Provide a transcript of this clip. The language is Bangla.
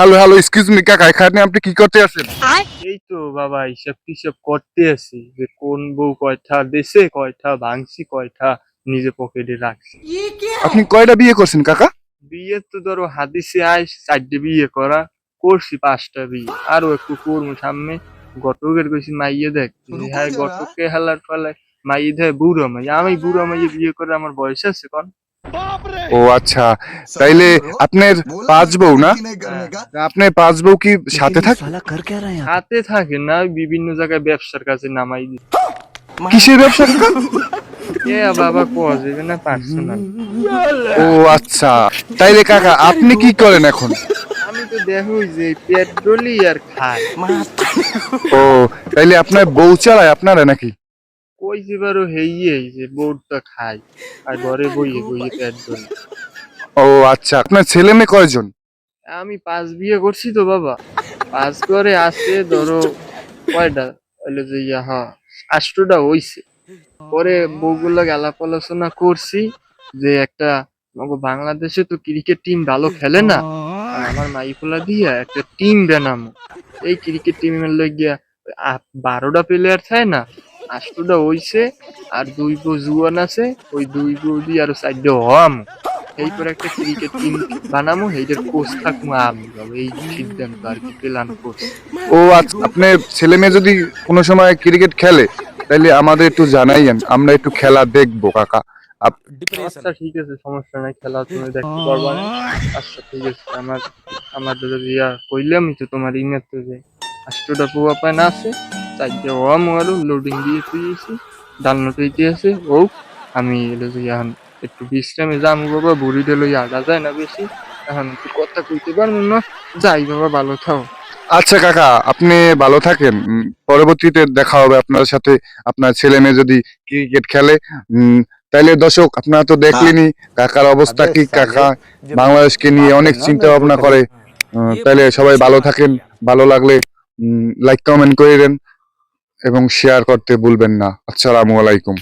হ্যালো হ্যালো, এক্সকিউজ মি কাকা, এখানে আপনি কি করতে আছেন? এই তো বাবা হিসাব টিসাব করতে আছি যে কোন বউ কয়টা দেশে কয়টা ভাঙছি কয়টা নিজে পকেটে রাখছি। আপনি কয়টা বিয়ে করছেন কাকা? বিয়ে তো ধরো হাদিসে আয় 4টে বিয়ে করা করছি, 5টা বিয়ে আরো একটু করবো সামনে। ঘটকের কইছি মাইয়ে দেখ, হ্যাঁ ঘটককে হেলার ফলে মাইয়ে দেয় বুড়ো মাই, আমি বুড়ো মাইয়ে বিয়ে করে আমার বয়স আছে কোন? ও আচ্ছা, তাইলে আপনার 5 বউ না? হ্যাঁ, আপনার 5 বউ কি সাথে থাকে? হাতে থাকে না, বিভিন্ন জায়গায় ব্যবসার কাছে নামাই দিই। কিসের ব্যবসা কাকা? এ বাবা কোয়া যাবে না পার্সোনাল। ও আচ্ছা, তাইলে কাকা আপনি কি করেন এখন? আমি তো দেখোই যে পেট্রোলই আর খাই। ও, তাইলে আপনার বউ চালায় আপনারা নাকি? কই যেবারও হেইয়েই যে বোর্ডটা খাই আর ঘরে বইয়ে বইয়ে পেট্রোল। ও আচ্ছা, আপনার ছেলে মেয়ে কয়জন? আমি 5 বিয়ে করছি তো বাবা, 5 করে আছে ধরো কয়টা হইলো যে ইয়া হ্যাঁ 8টা হইছে। পরে বউগুলো আলাপ আলোচনা করছি যে একটা আমাগো বাংলাদেশে তো ক্রিকেট টিম ভালো খেলে না, আর আমার মাইফুলা দিয়া একটা টিম বানামু। এই ক্রিকেট টিমের লইগিয়া 12টা প্লেয়ার থাকে না, 8টা হইছে আর 2 গো জুয়ান আছে, ওই 2 গো দিয়ে আরো 4টা হম। এই করে একটা ক্রিকেট টিম বানামু, এইটার কোচ থাকমু আমি বাবা, এই সিদ্ধান্ত আর কি প্ল্যান করছি। ও আচ্ছা, আপনার ছেলে মেয়ে যদি কোনো সময় ক্রিকেট খেলে তাহলে আমাদের একটু জানাইয়েন, আমরা একটু খেলা দেখবো কাকা। আচ্ছা ঠিক আছে, সমস্যা নাই, খেলা তুমি দেখতে পারবা না। আচ্ছা ঠিক আছে, আমার যদি ইয়া কইলাম তো তোমার ইংরেজিতে যে 8টা পোয়া পায় না আছে, 4টে ওয়াম আরো লোডিং দিয়ে তুইছি, ডালনাতে আছে ও। আমি এলো যে এখন একটু বিশ্রামে যাবো বাবা, বুড়িটা লই আডা যায় না বেশি, এখন একটু কথা কইতে পারবো না। যাই বাবা, ভালো থাও। আচ্ছা কাকা, আপনি ভালো থাকেন। পরবর্তীতে দেখা হবে আপনার সাথে, আপনার ছেলে মেয়ে যদি ক্রিকেট খেলে। উম, তাইলে দর্শক আপনারা তো দেখলেনই কাকার অবস্থা কি। কাকা বাংলাদেশকে নিয়ে অনেক চিন্তা ভাবনা করে। তাইলে সবাই ভালো থাকেন। ভালো লাগলে লাইক কমেন্ট করে দেন এবং শেয়ার করতে ভুলবেন না। আসসালামু আলাইকুম।